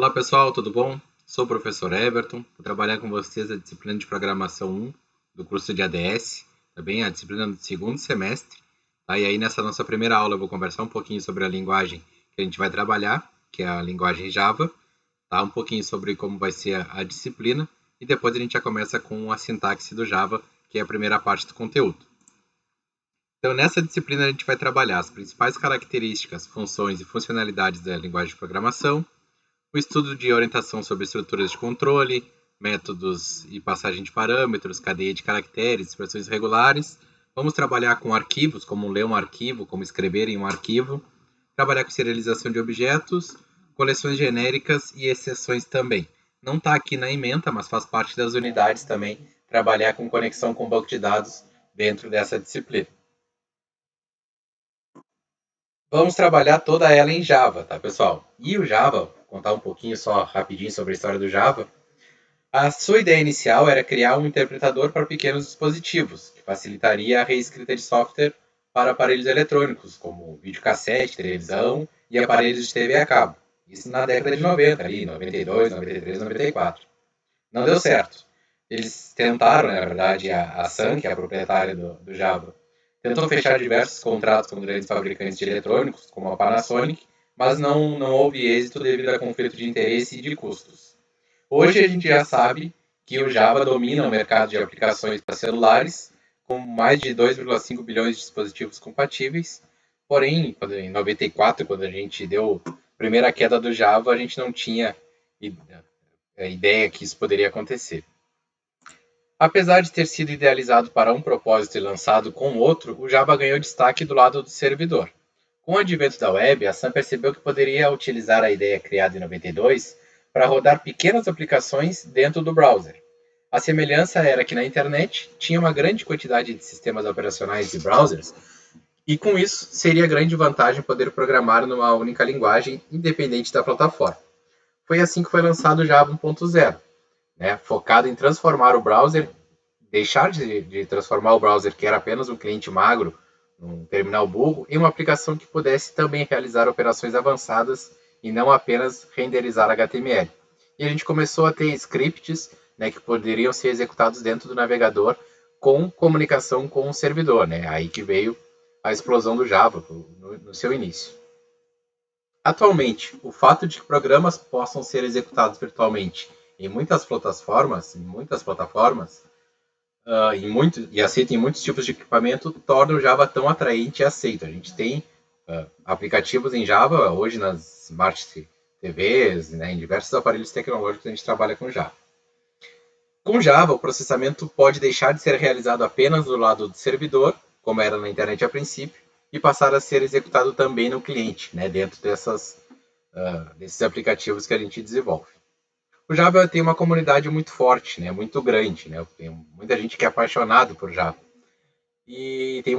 Olá pessoal, tudo bom? Sou o professor Everton, vou trabalhar com vocês a disciplina de Programação 1 do curso de ADS, também a disciplina do segundo semestre. Tá? E aí nessa nossa primeira aula eu vou conversar um pouquinho sobre a linguagem que a gente vai trabalhar, que é a linguagem Java, tá? Um pouquinho sobre como vai ser a disciplina, e depois a gente já começa com a sintaxe do Java, que é a primeira parte do conteúdo. Então nessa disciplina a gente vai trabalhar as principais características, funções e funcionalidades da linguagem de programação, o estudo de orientação sobre estruturas de controle, métodos e passagem de parâmetros, cadeia de caracteres, expressões regulares. Vamos trabalhar com arquivos, como ler um arquivo, como escrever em um arquivo. Trabalhar com serialização de objetos, coleções genéricas e exceções também. Não está aqui na ementa, mas faz parte das unidades também, trabalhar com conexão com banco de dados dentro dessa disciplina. Vamos trabalhar toda ela em Java, tá, pessoal? E o Java, vou contar um pouquinho só rapidinho sobre a história do Java. A sua ideia inicial era criar um interpretador para pequenos dispositivos, que facilitaria a reescrita de software para aparelhos eletrônicos, como videocassete, televisão e aparelhos de TV a cabo. Isso na década de 90, ali, 92, 93, 94. Não deu certo. Eles tentaram, na verdade, a Sun, que é a proprietária do Java, tentou fechar diversos contratos com grandes fabricantes de eletrônicos, como a Panasonic, mas não houve êxito devido a conflito de interesse e de custos. Hoje a gente já sabe que o Java domina o mercado de aplicações para celulares, com mais de 2,5 bilhões de dispositivos compatíveis. Porém, em 94, quando a gente deu a primeira queda do Java, a gente não tinha a ideia que isso poderia acontecer. Apesar de ter sido idealizado para um propósito e lançado com outro, o Java ganhou destaque do lado do servidor. Com o advento da web, a Sun percebeu que poderia utilizar a ideia criada em 92 para rodar pequenas aplicações dentro do browser. A semelhança era que na internet tinha uma grande quantidade de sistemas operacionais e browsers, e com isso seria grande vantagem poder programar numa única linguagem independente da plataforma. Foi assim que foi lançado o Java 1.0, né, focado em transformar o browser, deixar de transformar o browser, que era apenas um cliente magro, um terminal burro, em uma aplicação que pudesse também realizar operações avançadas e não apenas renderizar HTML. E a gente começou a ter scripts, né, que poderiam ser executados dentro do navegador com comunicação com o servidor, né? Aí que veio a explosão do Java no seu início. Atualmente, o fato de que programas possam ser executados virtualmente em muitas plataformas, e aceito em muitos tipos de equipamento, torna o Java tão atraente e aceito. A gente tem aplicativos em Java hoje nas Smart TVs, né, em diversos aparelhos tecnológicos a gente trabalha com Java. Com Java, o processamento pode deixar de ser realizado apenas do lado do servidor, como era na internet a princípio, e passar a ser executado também no cliente, né, dentro desses aplicativos que a gente desenvolve. O Java tem uma comunidade muito forte, né, muito grande, né, tem muita gente que é apaixonado por Java. E tem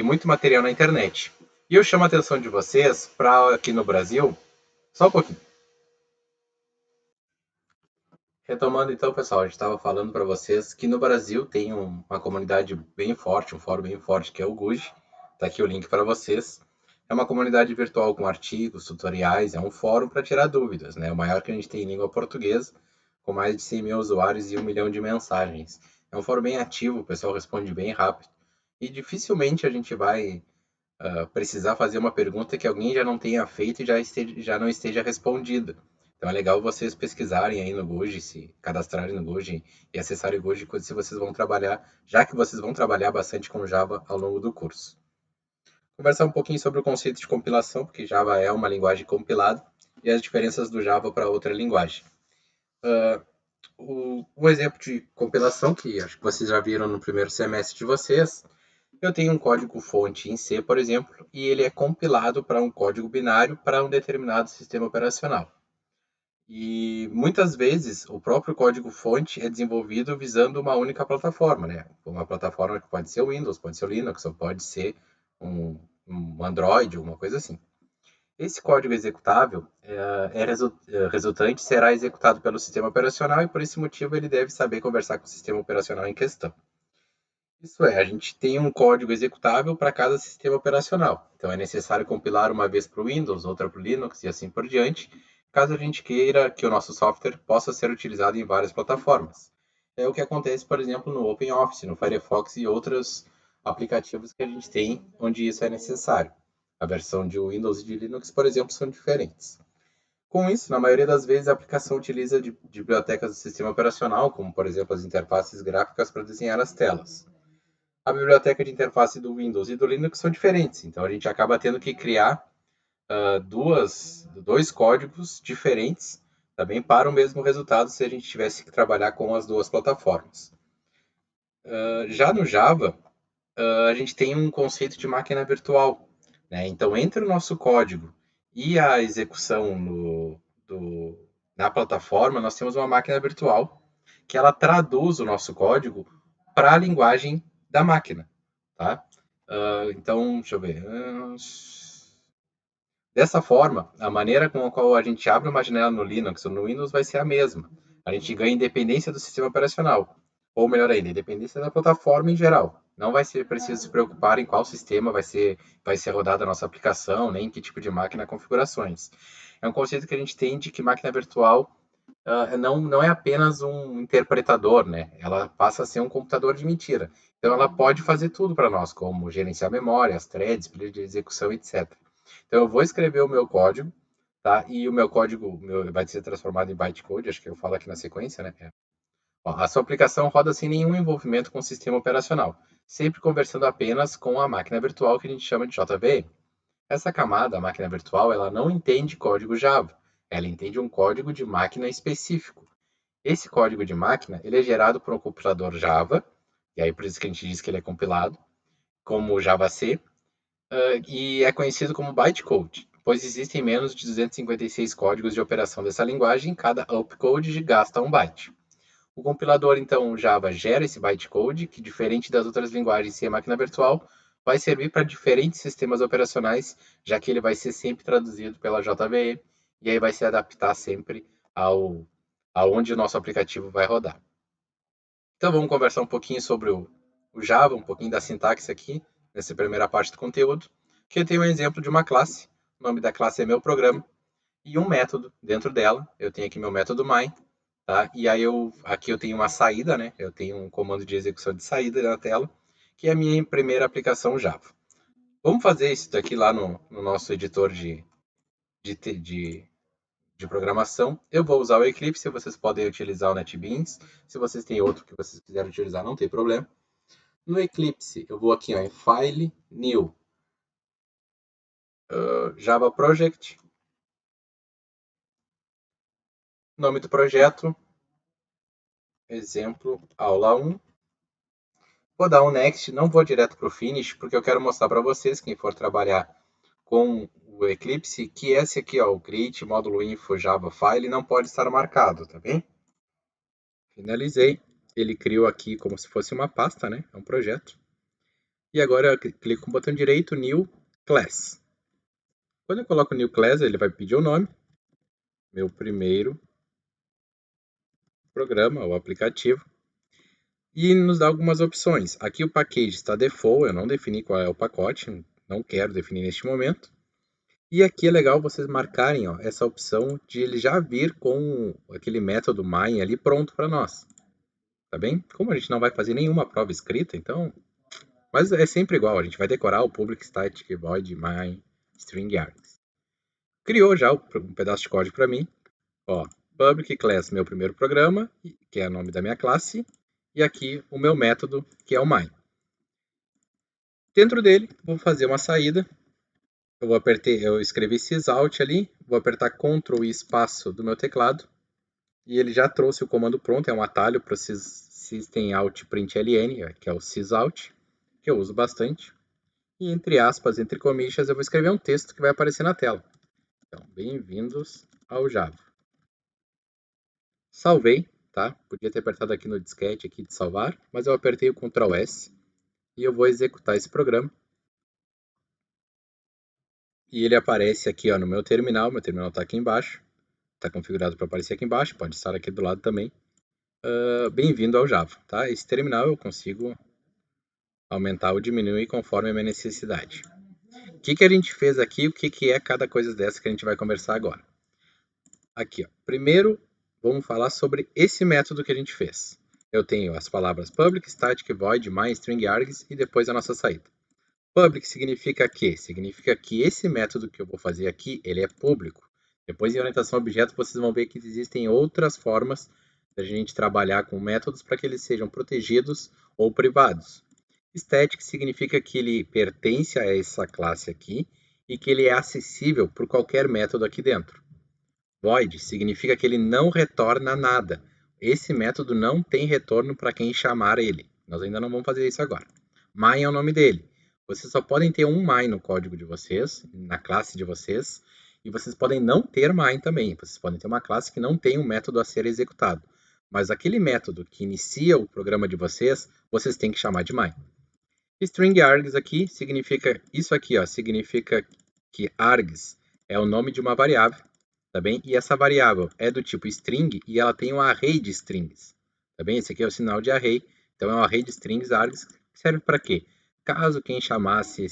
muito material na internet. E eu chamo a atenção de vocês para aqui no Brasil, só um pouquinho. Retomando então, pessoal, a gente estava falando para vocês que no Brasil tem uma comunidade bem forte, um fórum bem forte, que é o GUJ. Está aqui o link para vocês. É uma comunidade virtual com artigos, tutoriais, é um fórum para tirar dúvidas, né? O maior que a gente tem em língua portuguesa, com mais de 100 mil usuários e 1 milhão de mensagens. É um fórum bem ativo, o pessoal responde bem rápido. E dificilmente a gente vai precisar fazer uma pergunta que alguém já não tenha feito e já não esteja respondida. Então é legal vocês pesquisarem aí no Google, se cadastrarem no Google e acessarem o Google se vocês vão trabalhar, já que vocês vão trabalhar bastante com Java ao longo do curso. Conversar um pouquinho sobre o conceito de compilação, porque Java é uma linguagem compilada, e as diferenças do Java para outra linguagem. Um exemplo de compilação, que acho que vocês já viram no primeiro semestre de vocês, eu tenho um código-fonte em C, por exemplo, e ele é compilado para um código binário para um determinado sistema operacional. E muitas vezes o próprio código-fonte é desenvolvido visando uma única plataforma, né? Uma plataforma que pode ser o Windows, pode ser o Linux, ou pode ser um Android, alguma coisa assim. Esse código executável resultante será executado pelo sistema operacional e por esse motivo ele deve saber conversar com o sistema operacional em questão. Isso é, a gente tem um código executável para cada sistema operacional. Então é necessário compilar uma vez para o Windows, outra para o Linux e assim por diante. caso a gente queira que o nosso software possa ser utilizado em várias plataformas. É o que acontece, por exemplo, no OpenOffice, no Firefox e outros aplicativos que a gente tem onde isso é necessário. A versão de Windows e de Linux, por exemplo, são diferentes. Com isso, na maioria das vezes, a aplicação utiliza de bibliotecas do sistema operacional, como, por exemplo, as interfaces gráficas para desenhar as telas. A biblioteca de interface do Windows e do Linux são diferentes, então a gente acaba tendo que criar dois códigos diferentes também para o mesmo resultado se a gente tivesse que trabalhar com as duas plataformas. Já no Java, a gente tem um conceito de máquina virtual, né? Então, entre o nosso código e a execução na plataforma, nós temos uma máquina virtual que ela traduz o nosso código para a linguagem da máquina, tá? Então, deixa eu ver. Dessa forma, a maneira com a qual a gente abre uma janela no Linux ou no Windows vai ser a mesma. A gente ganha independência do sistema operacional, ou melhor ainda, independência da plataforma em geral. Não vai ser preciso se preocupar em qual sistema vai ser rodada a nossa aplicação, nem em que tipo de máquina configurações. É um conceito que a gente tem de que máquina virtual não é apenas um interpretador, né? Ela passa a ser um computador de mentira. Então ela pode fazer tudo para nós, como gerenciar memória, as threads, período de execução, etc. Então eu vou escrever o meu código, tá? E o meu código vai ser transformado em bytecode, acho que eu falo aqui na sequência, né? Ó, a sua aplicação roda sem nenhum envolvimento com o sistema operacional, sempre conversando apenas com a máquina virtual que a gente chama de JVM. Essa camada, a máquina virtual, ela não entende código Java, ela entende um código de máquina específico. Esse código de máquina, ele é gerado por um compilador Java, e aí por isso que a gente diz que ele é compilado, como JavaC, e é conhecido como bytecode, pois existem menos de 256 códigos de operação dessa linguagem e cada opcode gasta 1 byte. O compilador, então, Java gera esse bytecode, que, diferente das outras linguagens sem máquina virtual, vai servir para diferentes sistemas operacionais, já que ele vai ser sempre traduzido pela JVE, e aí vai se adaptar sempre aonde o nosso aplicativo vai rodar. Então vamos conversar um pouquinho sobre o Java, um pouquinho da sintaxe aqui, nessa primeira parte do conteúdo, que eu tenho um exemplo de uma classe, o nome da classe é meu programa, e um método dentro dela, eu tenho aqui meu método main, tá? E aí aqui eu tenho uma saída, né? Eu tenho um comando de execução de saída na tela, que é a minha primeira aplicação Java. Vamos fazer isso daqui lá no nosso editor de, de, de programação. Eu vou usar o Eclipse, vocês podem utilizar o NetBeans. Se vocês têm outro que vocês quiserem utilizar, não tem problema. No Eclipse, eu vou aqui ó, em File, New, Java Project, nome do projeto, exemplo, aula 1. Vou dar um Next, não vou direto para o Finish, porque eu quero mostrar para vocês, quem for trabalhar com o Eclipse, que esse aqui, ó, o create módulo info Java file, não pode estar marcado, tá bem? Finalizei. Ele criou aqui como se fosse uma pasta, né? É um projeto. E agora eu clico com o botão direito, New Class. Quando eu coloco New Class, ele vai pedir o nome, meu primeiro programa, o aplicativo, e nos dá algumas opções. Aqui o package está default, eu não defini qual é o pacote, não quero definir neste momento. E aqui é legal vocês marcarem ó, essa opção de ele já vir com aquele método main ali pronto para nós. Tá bem? Como a gente não vai fazer nenhuma prova escrita, então... Mas é sempre igual, a gente vai decorar o public static void main string args. Criou já um pedaço de código para mim. Ó, public class, meu primeiro programa, que é o nome da minha classe. E aqui o meu método, que é o main. Dentro dele, vou fazer uma saída. Eu escrevi sysout ali, vou apertar Ctrl e espaço do meu teclado. E ele já trouxe o comando pronto, é um atalho para o systemout.println, que é o sysout, que eu uso bastante. E entre aspas, entre comillas, eu vou escrever um texto que vai aparecer na tela. Então, bem-vindos ao Java. Salvei, tá? Podia ter apertado aqui no disquete aqui de salvar, mas eu apertei o Ctrl S e eu vou executar esse programa. E ele aparece aqui ó, no meu terminal está aqui embaixo. Está configurado para aparecer aqui embaixo, pode estar aqui do lado também. Bem-vindo ao Java, tá? Esse terminal eu consigo aumentar ou diminuir conforme a minha necessidade. O que a gente fez aqui, o que é cada coisa dessa que a gente vai conversar agora. aqui, ó. Primeiro, vamos falar sobre esse método que a gente fez. Eu tenho as palavras public, static, void, main, string, args e depois a nossa saída. Public significa que? Significa que esse método que eu vou fazer aqui, ele é público. Depois em orientação a objetos vocês vão ver que existem outras formas da gente trabalhar com métodos para que eles sejam protegidos ou privados. Static significa que ele pertence a essa classe aqui e que ele é acessível por qualquer método aqui dentro. Void significa que ele não retorna nada. Esse método não tem retorno para quem chamar ele. Nós ainda não vamos fazer isso agora. Main é o nome dele. Vocês só podem ter um main no código de vocês, na classe de vocês, e vocês podem não ter main também. Vocês podem ter uma classe que não tem um método a ser executado. Mas aquele método que inicia o programa de vocês, vocês têm que chamar de main. String args aqui significa isso aqui, ó, significa que args é o nome de uma variável, tá bem? E essa variável é do tipo string e ela tem um array de strings, tá bem? Esse aqui é o sinal de array, então é um array de strings args que serve para quê? Caso quem chamasse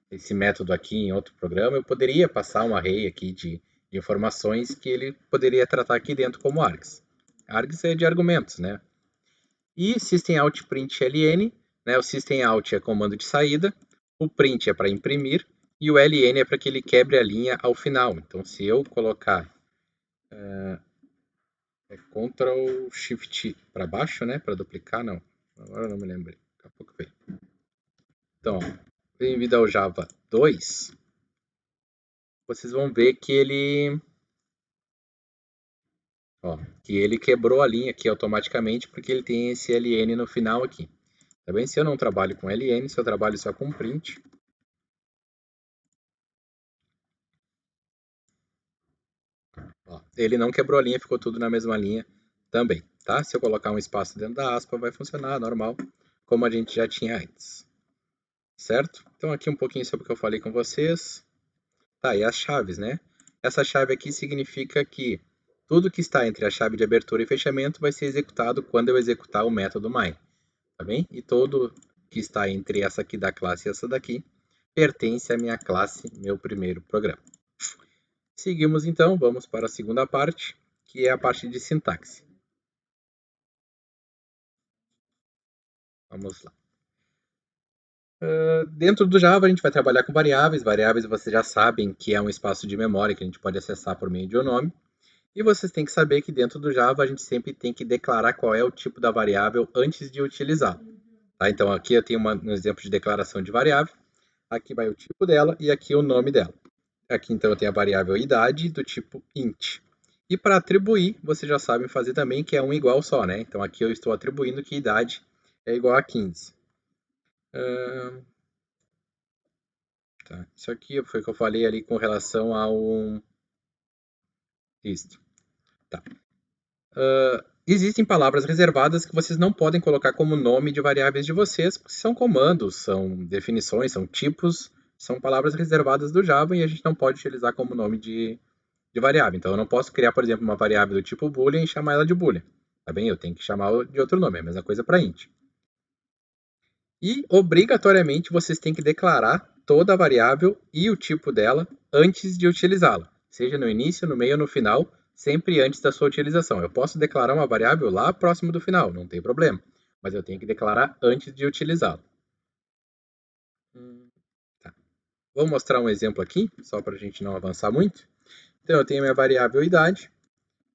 esse método aqui em outro programa, eu poderia passar um array aqui de informações que ele poderia tratar aqui dentro como args. Args é de argumentos, né? E systemout.println, né? O systemout é comando de saída, o print é para imprimir e o ln é para que ele quebre a linha ao final. Então, se eu colocar Ctrl Shift para baixo, né? Para duplicar, não. Agora eu não me lembrei. Daqui a pouco vem. Então, bem-vindo ao Java 2. Vocês vão ver que ele quebrou a linha aqui automaticamente porque ele tem esse ln no final aqui. Tá bem? Se eu não trabalho com ln, se eu trabalho só com print, ó, ele não quebrou a linha, ficou tudo na mesma linha também, tá? Se eu colocar um espaço dentro da aspa, vai funcionar normal, como a gente já tinha antes, certo? Então aqui um pouquinho sobre o que eu falei com vocês. Tá, e as chaves, né? Essa chave aqui significa que tudo que está entre a chave de abertura e fechamento vai ser executado quando eu executar o método main, tá bem? E todo que está entre essa aqui da classe e essa daqui pertence à minha classe, meu primeiro programa. Seguimos então, vamos para a segunda parte, que é a parte de sintaxe. Vamos lá. Dentro do Java a gente vai trabalhar com variáveis. Variáveis vocês já sabem que é um espaço de memória que a gente pode acessar por meio de um nome. E vocês têm que saber que dentro do Java a gente sempre tem que declarar qual é o tipo da variável antes de utilizá-la. Tá? Então aqui eu tenho um exemplo de declaração de variável. Aqui vai o tipo dela e aqui o nome dela. Aqui então eu tenho a variável idade do tipo int. E para atribuir, vocês já sabem fazer também que é um igual só, né? Então aqui eu estou atribuindo que idade é igual a 15. Tá. Isso aqui foi o que eu falei ali com relação ao isto. Tá. Existem palavras reservadas que vocês não podem colocar como nome de variáveis de vocês, porque são comandos, são definições, são tipos, são palavras reservadas do Java e a gente não pode utilizar como nome de variável. Então eu não posso criar, por exemplo, uma variável do tipo boolean e chamar ela de boolean. Tá bem? Eu tenho que chamar de outro nome, é a mesma coisa para int. E obrigatoriamente vocês têm que declarar toda a variável e o tipo dela antes de utilizá-la, seja no início, no meio ou no final, sempre antes da sua utilização. Eu posso declarar uma variável lá próximo do final, não tem problema, mas eu tenho que declarar antes de utilizá-la. Tá. Vou mostrar um exemplo aqui, só para a gente não avançar muito. Então eu tenho minha variável idade,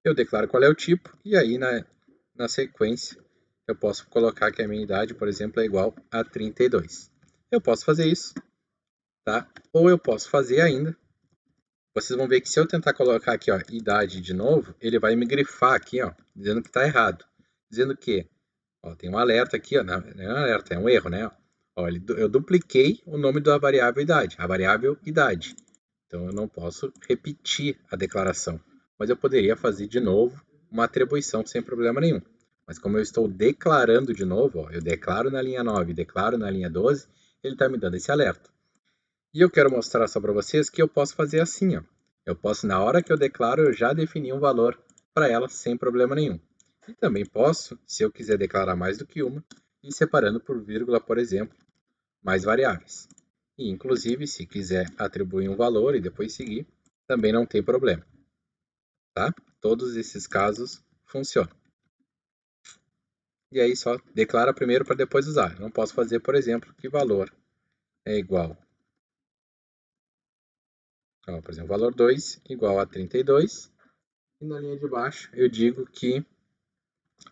eu declaro qual é o tipo, e aí na sequência eu posso colocar que a minha idade, por exemplo, é igual a 32. Eu posso fazer isso, tá? Ou eu posso fazer ainda. Vocês vão ver que se eu tentar colocar aqui, ó, idade de novo, ele vai me grifar aqui, ó, dizendo que está errado. Dizendo que, ó, tem um alerta aqui, ó, não é um alerta, é um erro, né? Ó, eu dupliquei o nome da variável idade, a variável idade. Então eu não posso repetir a declaração, mas eu poderia fazer de novo uma atribuição sem problema nenhum. Mas como eu estou declarando de novo, ó, eu declaro na linha 9, declaro na linha 12, ele está me dando esse alerta. E eu quero mostrar só para vocês que eu posso fazer assim, ó. Eu posso, na hora que eu declaro, eu já definir um valor para ela sem problema nenhum. E também posso, se eu quiser declarar mais do que uma, ir separando por vírgula, por exemplo, mais variáveis. E, inclusive, se quiser atribuir um valor e depois seguir, também não tem problema. tá? Todos esses casos funcionam. E aí só declara primeiro para depois usar. Eu não posso fazer, por exemplo, que valor é igual. Então, por exemplo, valor 2 igual a 32. E na linha de baixo eu digo que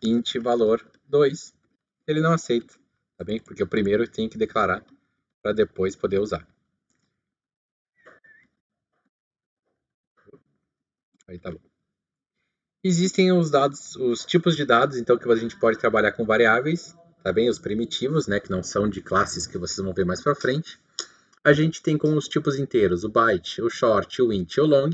int valor 2 ele não aceita, tá bem? Porque o primeiro tem que declarar para depois poder usar. Aí tá bom. Existem os tipos de dados, então, que a gente pode trabalhar com variáveis, tá bem? Os primitivos, né, que não são de classes que vocês vão ver mais para frente. A gente tem como os tipos inteiros o byte, o short, o int e o long.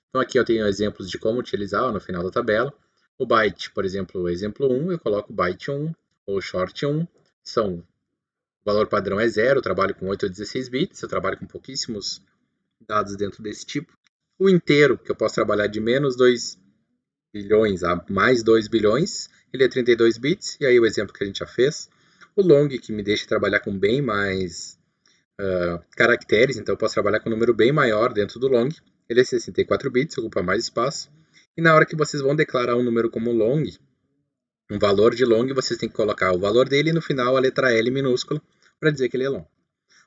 Então aqui eu tenho exemplos de como utilizar no final da tabela. O byte, por exemplo, o exemplo 1, eu coloco byte 1 ou short 1. O valor padrão é 0, eu trabalho com 8 ou 16 bits, eu trabalho com pouquíssimos dados dentro desse tipo. O inteiro, que eu posso trabalhar de menos 2 bilhões a mais 2 bilhões, ele é 32 bits, e aí o exemplo que a gente já fez. O long, que me deixa trabalhar com bem mais caracteres, então eu posso trabalhar com um número bem maior dentro do long. Ele é 64 bits, ocupa mais espaço. E na hora que vocês vão declarar um número como long, um valor de long, vocês têm que colocar o valor dele e no final a letra L minúscula para dizer que ele é long.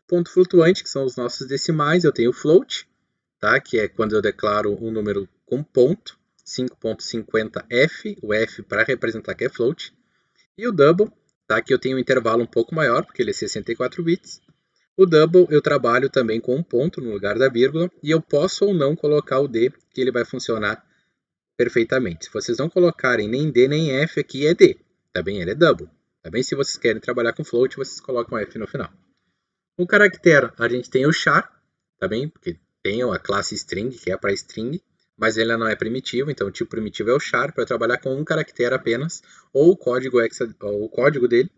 Ponto flutuante, que são os nossos decimais, eu tenho float, tá? Que é quando eu declaro um número com ponto, 5.50f, o f para representar que é float. E o double, tá? Que eu tenho um intervalo um pouco maior, porque ele é 64 bits. O double eu trabalho também com um ponto no lugar da vírgula e eu posso ou não colocar o D, que ele vai funcionar perfeitamente. Se vocês não colocarem nem D nem F aqui, é D, tá bem? Ele é double, tá bem? Se vocês querem trabalhar com float, vocês colocam F no final. O caractere, a gente tem o char, tá bem? Porque tem a classe string, que é para string, mas ele não é primitivo, então o tipo primitivo é o char, para trabalhar com um caractere apenas, ou o código dele.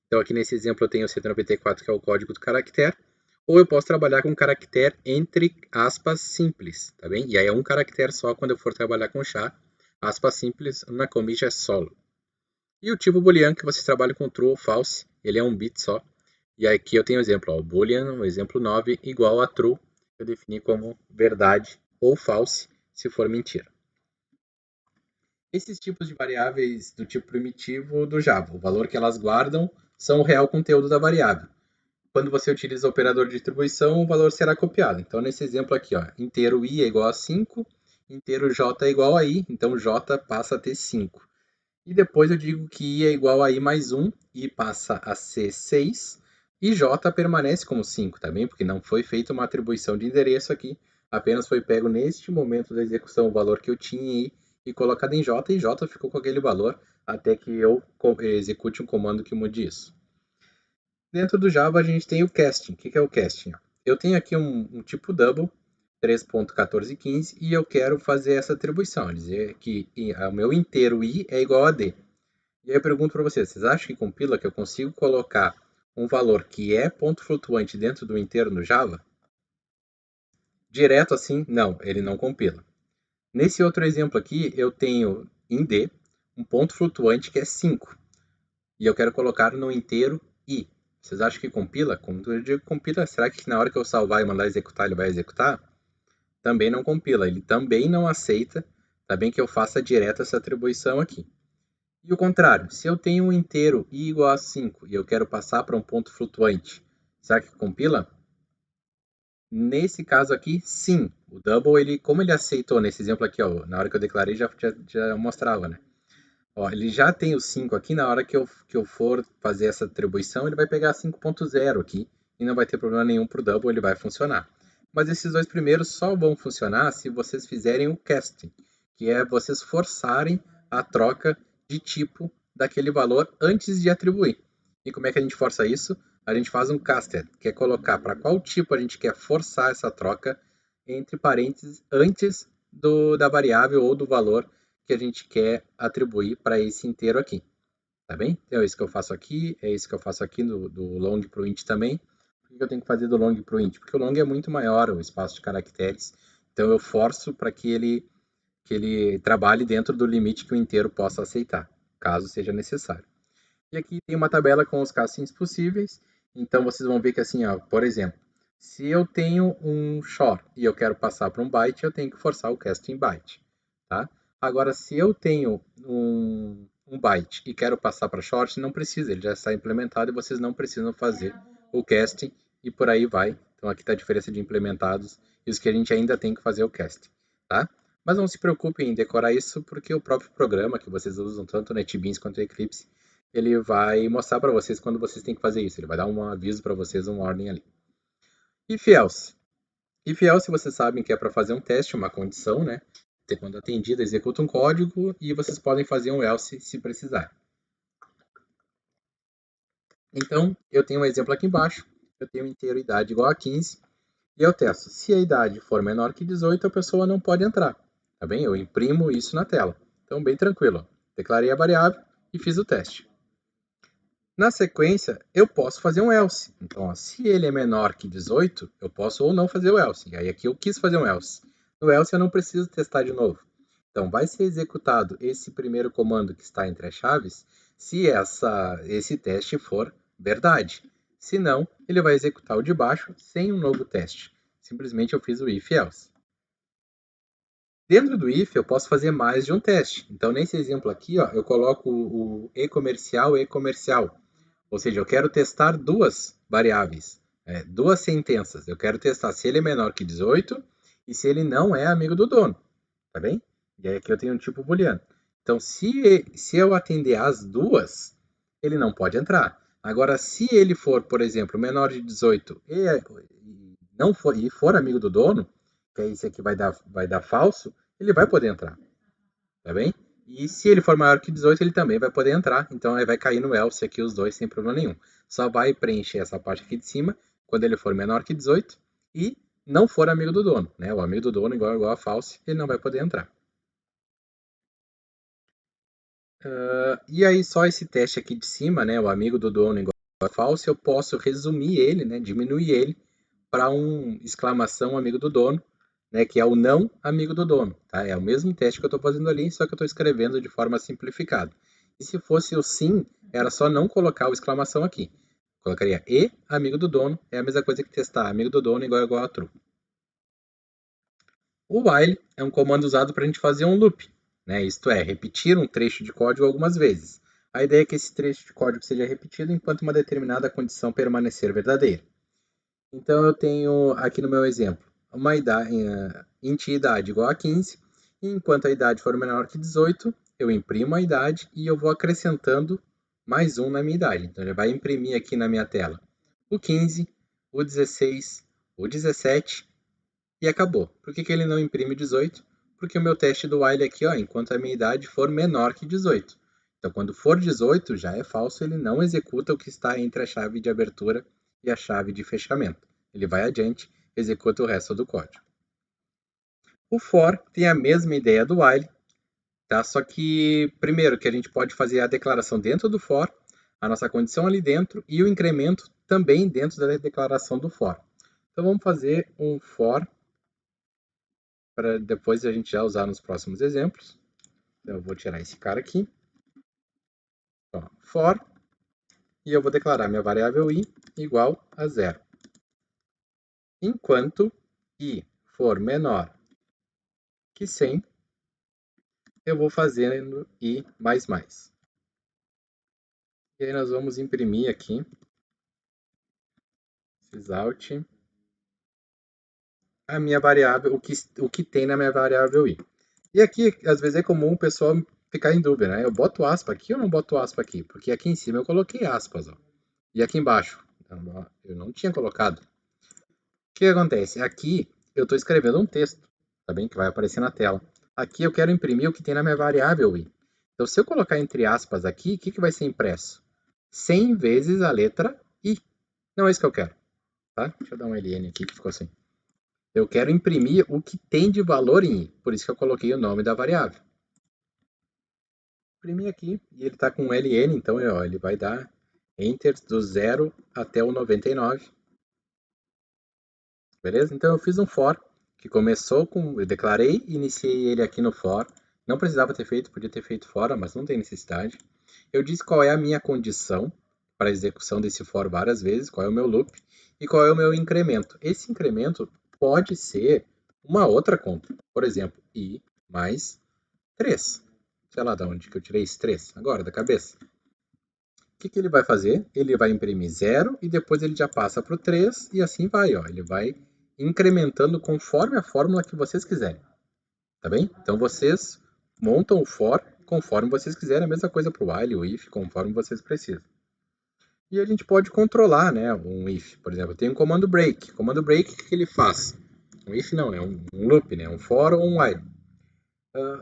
Então aqui nesse exemplo eu tenho o 194, que é o código do caractere, ou eu posso trabalhar com um caractere entre aspas simples, tá bem? E aí é um caractere só quando eu for trabalhar com char, aspas simples na comija solo. E o tipo booleano que vocês trabalham com true ou false, ele é um bit só. E aqui eu tenho o exemplo, ó, boolean, o exemplo 9, igual a true, eu defini como verdade ou false, se for mentira. Esses tipos de variáveis do tipo primitivo do Java, o valor que elas guardam são o real conteúdo da variável. Quando você utiliza o operador de distribuição, o valor será copiado. Então, nesse exemplo aqui, ó, inteiro i é igual a 5, inteiro j é igual a i, então j passa a ter 5. E depois eu digo que i é igual a i mais 1, i passa a ser 6, e j permanece como 5 também, porque não foi feita uma atribuição de endereço aqui, apenas foi pego neste momento da execução o valor que eu tinha em i e colocado em j, e j ficou com aquele valor até que eu execute um comando que mude isso. Dentro do Java a gente tem o casting. O que é o casting? Eu tenho aqui um tipo double, 3.1415, e eu quero fazer essa atribuição, dizer que o meu inteiro i é igual a d. E aí eu pergunto para vocês acham que compila que eu consigo colocar um valor que é ponto flutuante dentro do inteiro no Java? Direto assim? Não, ele não compila. Nesse outro exemplo aqui, eu tenho em d um ponto flutuante que é 5. E eu quero colocar no inteiro i. Vocês acham que compila? Quando eu digo compila, será que na hora que eu salvar e mandar executar, ele vai executar? Também não compila, ele também não aceita, tá bem que eu faça direto essa atribuição aqui. E o contrário, se eu tenho um inteiro i igual a 5 e eu quero passar para um ponto flutuante, será que compila? Nesse caso aqui, sim. O double, como ele aceitou nesse exemplo aqui, ó, na hora que eu declarei já mostrava, né? Ó, ele já tem o 5 aqui, na hora que eu for fazer essa atribuição, ele vai pegar 5.0 aqui e não vai ter problema nenhum para o double, ele vai funcionar. Mas esses dois primeiros só vão funcionar se vocês fizerem o casting, que é vocês forçarem a troca de tipo daquele valor antes de atribuir. E como é que a gente força isso? A gente faz um casted, que é colocar para qual tipo a gente quer forçar essa troca entre parênteses antes da variável ou do valor que a gente quer atribuir para esse inteiro aqui, tá bem? Então é isso que eu faço aqui, é isso que eu faço aqui do long para o int também. Por que eu tenho que fazer do long para o int? Porque o long é muito maior, o espaço de caracteres, então eu forço para que ele trabalhe dentro do limite que o inteiro possa aceitar, caso seja necessário. E aqui tem uma tabela com os castings possíveis, então vocês vão ver que assim, ó, por exemplo, se eu tenho um short e eu quero passar para um byte, eu tenho que forçar o casting byte, tá? Agora, se eu tenho um byte e quero passar para short, não precisa, ele já está implementado e vocês não precisam fazer o casting e por aí vai. Então aqui está a diferença de implementados e os que a gente ainda tem que fazer o casting, tá? Mas não se preocupem em decorar isso, porque o próprio programa que vocês usam, tanto o NetBeans quanto o Eclipse, ele vai mostrar para vocês quando vocês têm que fazer isso. Ele vai dar um aviso para vocês, uma ordem ali. If else. If else, vocês sabem que é para fazer um teste, uma condição, né? Quando atendida, executa um código e vocês podem fazer um else se precisar. Então, eu tenho um exemplo aqui embaixo. Eu tenho inteiro idade igual a 15 e eu testo. Se a idade for menor que 18, a pessoa não pode entrar. Tá bem? Eu imprimo isso na tela. Então, bem tranquilo. Declarei a variável e fiz o teste. Na sequência, eu posso fazer um else. Então, ó, se ele é menor que 18, eu posso ou não fazer o else. E aí aqui eu quis fazer um else. No else eu não preciso testar de novo. Então, vai ser executado esse primeiro comando que está entre as chaves se esse teste for verdade. Se não, ele vai executar o de baixo sem um novo teste. Simplesmente eu fiz o if else. Dentro do if, eu posso fazer mais de um teste. Então, nesse exemplo aqui, ó, eu coloco o e-comercial. Ou seja, eu quero testar duas variáveis, duas sentenças. Eu quero testar se ele é menor que 18 e se ele não é amigo do dono. Tá bem? E aí aqui eu tenho um tipo booleano. Então, se eu atender as duas, ele não pode entrar. Agora, se ele for, por exemplo, menor de 18 não for, e for amigo do dono, que é esse aqui vai dar falso, ele vai poder entrar. Tá bem? E se ele for maior que 18, ele também vai poder entrar. Então, ele vai cair no else aqui os dois sem problema nenhum. Só vai preencher essa parte aqui de cima quando ele for menor que 18 e não for amigo do dono. Né? O amigo do dono igual a false, ele não vai poder entrar. E aí, só esse teste aqui de cima, né, o amigo do dono igual a false, eu posso resumir ele, né, diminuir ele para um exclamação amigo do dono, né, que é o não amigo do dono. Tá? É o mesmo teste que eu estou fazendo ali, só que eu estou escrevendo de forma simplificada. E se fosse o sim, era só não colocar o exclamação aqui. Colocaria e amigo do dono, é a mesma coisa que testar amigo do dono igual a true. O while é um comando usado para a gente fazer um loop, né? Isto é, repetir um trecho de código algumas vezes. A ideia é que esse trecho de código seja repetido enquanto uma determinada condição permanecer verdadeira. Então eu tenho aqui no meu exemplo uma int idade igual a 15, e enquanto a idade for menor que 18, eu imprimo a idade e eu vou acrescentando mais um na minha idade. Então ele vai imprimir aqui na minha tela o 15, o 16, o 17 e acabou. Por que ele não imprime 18? Porque o meu teste do while aqui, ó, enquanto a minha idade for menor que 18. Então, quando for 18, já é falso, ele não executa o que está entre a chave de abertura e a chave de fechamento. Ele vai adiante, executa o resto do código. O for tem a mesma ideia do while, tá? Só que, primeiro, que a gente pode fazer a declaração dentro do for, a nossa condição ali dentro, e o incremento também dentro da declaração do for. Então, vamos fazer um for para depois a gente já usar nos próximos exemplos. Então, eu vou tirar esse cara aqui. Ó, for, e eu vou declarar minha variável i igual a 0. Enquanto i for menor que 100, eu vou fazendo i mais mais. E aí nós vamos imprimir aqui, sysout, a minha variável, o que tem na minha variável i. E aqui, às vezes, é comum o pessoal ficar em dúvida, né? Eu boto aspa aqui ou não boto aspa aqui? Porque aqui em cima eu coloquei aspas, ó. E aqui embaixo, eu não tinha colocado. O que acontece? Aqui eu estou escrevendo um texto, tá bem? Que vai aparecer na tela. Aqui eu quero imprimir o que tem na minha variável i. Então, se eu colocar entre aspas aqui, o que vai ser impresso? 100 vezes a letra i. Não é isso que eu quero, tá? Deixa eu dar um ln aqui que ficou assim. Eu quero imprimir o que tem de valor em i. Por isso que eu coloquei o nome da variável. Imprimi aqui e ele está com ln, então ó, ele vai dar enter do 0 até o 99. Beleza? Então eu fiz um for que começou com. Eu declarei e iniciei ele aqui no for. Não precisava ter feito, podia ter feito fora, mas não tem necessidade. Eu disse qual é a minha condição para a execução desse for várias vezes, qual é o meu loop e qual é o meu incremento. Esse incremento pode ser uma outra conta. Por exemplo, i mais 3. Sei lá de onde que eu tirei esse 3. Agora, da cabeça. O que ele vai fazer? Ele vai imprimir 0 e depois ele já passa para o 3 e assim vai. Ó. Ele vai incrementando conforme a fórmula que vocês quiserem. Tá bem? Então vocês montam o for conforme vocês quiserem. A mesma coisa para o while, o if, conforme vocês precisam. E a gente pode controlar, né, um if. Por exemplo, tem um comando break. Comando break, o que ele faz? Um if não, é um loop, né, um for ou um while.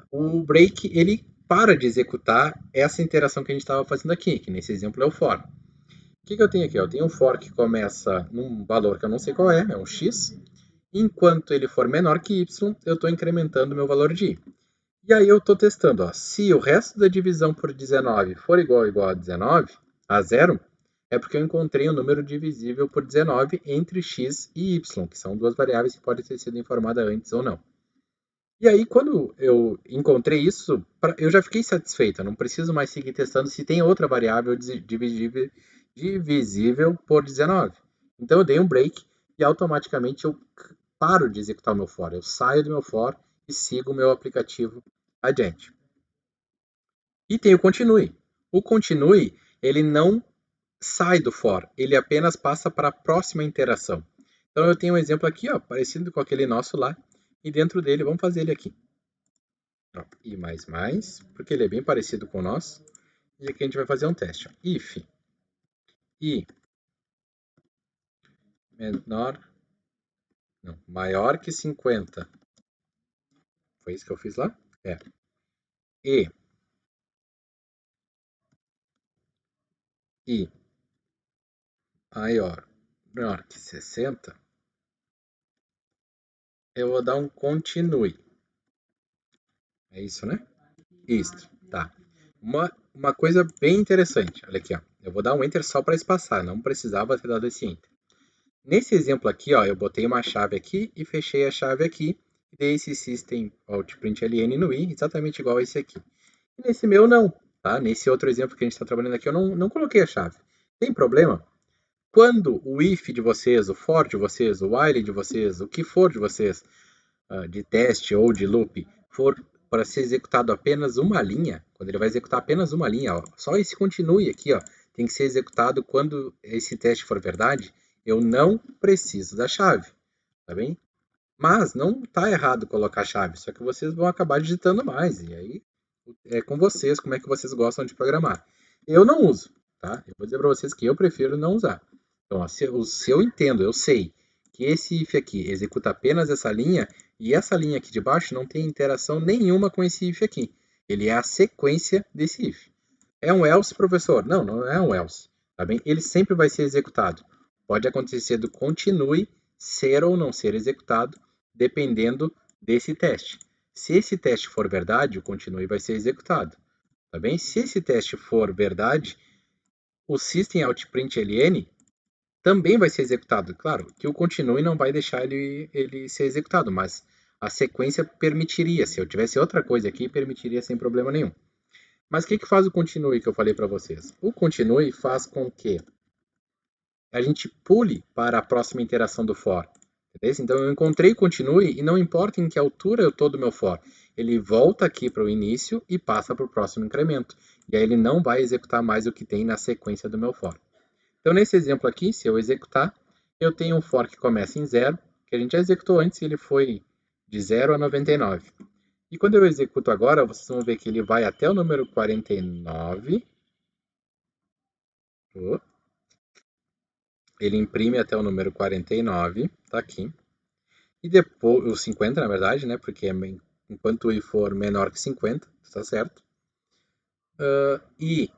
O break, ele para de executar essa interação que a gente estava fazendo aqui, que nesse exemplo é o for. O que eu tenho aqui? Eu tenho um for que começa num valor que eu não sei qual é um x. Enquanto ele for menor que y, eu estou incrementando o meu valor de i. E aí eu estou testando, ó, se o resto da divisão por 19 for igual a 19, a zero, é porque eu encontrei um número divisível por 19 entre x e y, que são duas variáveis que podem ter sido informadas antes ou não. E aí, quando eu encontrei isso, eu já fiquei satisfeito. Eu não preciso mais seguir testando se tem outra variável divisível por 19. Então, eu dei um break e automaticamente eu paro de executar o meu for. Eu saio do meu for e sigo o meu aplicativo adiante. E tem o continue. O continue, ele não sai do for, ele apenas passa para a próxima interação. Então, eu tenho um exemplo aqui, ó, parecido com aquele nosso lá, e dentro dele, vamos fazer ele aqui. I++, porque ele é bem parecido com o nosso. E aqui a gente vai fazer um teste. Ó. If I maior que 50. Foi isso que eu fiz lá? É. E I menor que 60, eu vou dar um continue. É isso, né? Isso, tá. Uma coisa bem interessante, olha aqui, ó. Eu vou dar um enter só para espaçar, não precisava ter dado esse enter. Nesse exemplo aqui, ó, eu botei uma chave aqui e fechei a chave aqui e dei esse system out println no i, exatamente igual a esse aqui. E nesse meu não, tá? Nesse outro exemplo que a gente está trabalhando aqui, eu não coloquei a chave. Tem problema? Quando o if de vocês, o for de vocês, o while de vocês, o que for de vocês, de teste ou de loop, for para ser executado apenas uma linha, quando ele vai executar apenas uma linha, ó, só esse continue aqui, ó, tem que ser executado quando esse teste for verdade, eu não preciso da chave, tá bem? Mas não está errado colocar a chave, só que vocês vão acabar digitando mais, e aí é com vocês como é que vocês gostam de programar. Eu não uso, tá? Eu vou dizer para vocês que eu prefiro não usar. Então, ó, se eu entendo, eu sei que esse if aqui executa apenas essa linha, e essa linha aqui de baixo não tem interação nenhuma com esse if aqui. Ele é a sequência desse if. É um else, professor? Não, não é um else. Tá bem? Ele sempre vai ser executado. Pode acontecer do continue ser ou não ser executado, dependendo desse teste. Se esse teste for verdade, o continue vai ser executado. Tá bem? Se esse teste for verdade, o system out println também vai ser executado. Claro que o continue não vai deixar ele ser executado, mas a sequência permitiria. Se eu tivesse outra coisa aqui, permitiria sem problema nenhum. Mas o que faz o continue que eu falei para vocês? O continue faz com que a gente pule para a próxima interação do for. Entendeu? Então eu encontrei o continue e não importa em que altura eu estou do meu for, ele volta aqui para o início e passa para o próximo incremento. E aí ele não vai executar mais o que tem na sequência do meu for. Então nesse exemplo aqui, se eu executar, eu tenho um for que começa em 0, que a gente já executou antes e ele foi de 0 a 99. E quando eu executo agora, vocês vão ver que ele vai até o número 49. Ele imprime até o número 49, tá aqui. E depois, o 50 na verdade, né? Porque enquanto i for menor que 50, está certo. E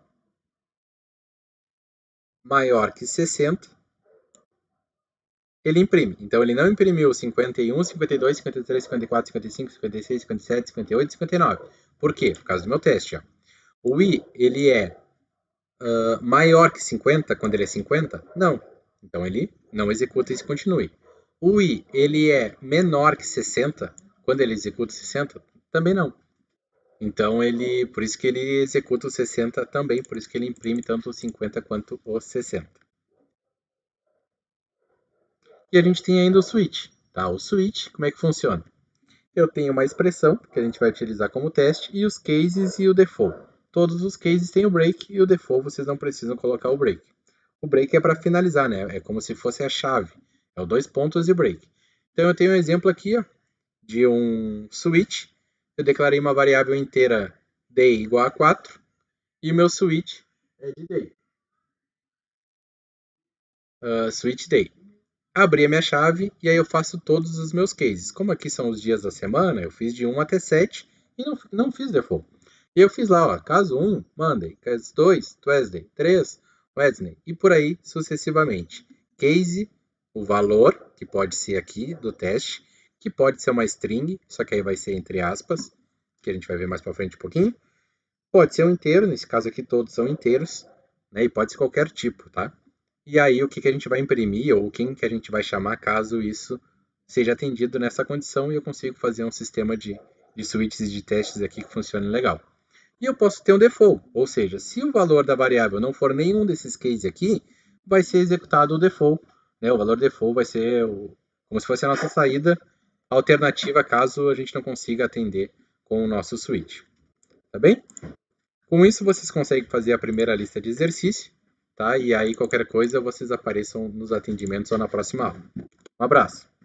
maior que 60, ele imprime. Então ele não imprimiu 51, 52, 53, 54, 55, 56, 57, 58, 59. Por quê? Por causa do meu teste. Ó. O i, ele é maior que 50 quando ele é 50? Não. Então ele não executa esse continue. O i, ele é menor que 60 quando ele executa 60? Também não. Então por isso que ele executa o 60 também, por isso que ele imprime tanto o 50 quanto o 60. E a gente tem ainda o switch, tá? O switch, como é que funciona? Eu tenho uma expressão que a gente vai utilizar como teste e os cases e o default. Todos os cases têm o break e o default vocês não precisam colocar o break. O break é para finalizar, né? É como se fosse a chave. É o 2 pontos e o break. Então eu tenho um exemplo aqui ó, de um switch. Eu declarei uma variável inteira day igual a 4 e o meu switch é de day. Switch day. Abri a minha chave e aí eu faço todos os meus cases. Como aqui são os dias da semana, eu fiz de 1 até 7 e não fiz default. E eu fiz lá, ó, caso 1, Monday, caso 2, Tuesday, 3, Wednesday e por aí sucessivamente. Case, o valor, que pode ser aqui do teste, que pode ser uma string, só que aí vai ser entre aspas, que a gente vai ver mais para frente um pouquinho. Pode ser um inteiro, nesse caso aqui todos são inteiros, né? E pode ser qualquer tipo, tá? E aí o que, que a gente vai imprimir ou quem que a gente vai chamar caso isso seja atendido nessa condição e eu consigo fazer um sistema de switches e de testes aqui que funcione legal. E eu posso ter um default, ou seja, se o valor da variável não for nenhum desses cases aqui, vai ser executado o default, né? O valor default vai ser como se fosse a nossa saída alternativa caso a gente não consiga atender com o nosso switch. Tá bem? Com isso, vocês conseguem fazer a primeira lista de exercício, tá? E aí, qualquer coisa, vocês apareçam nos atendimentos ou na próxima aula. Um abraço!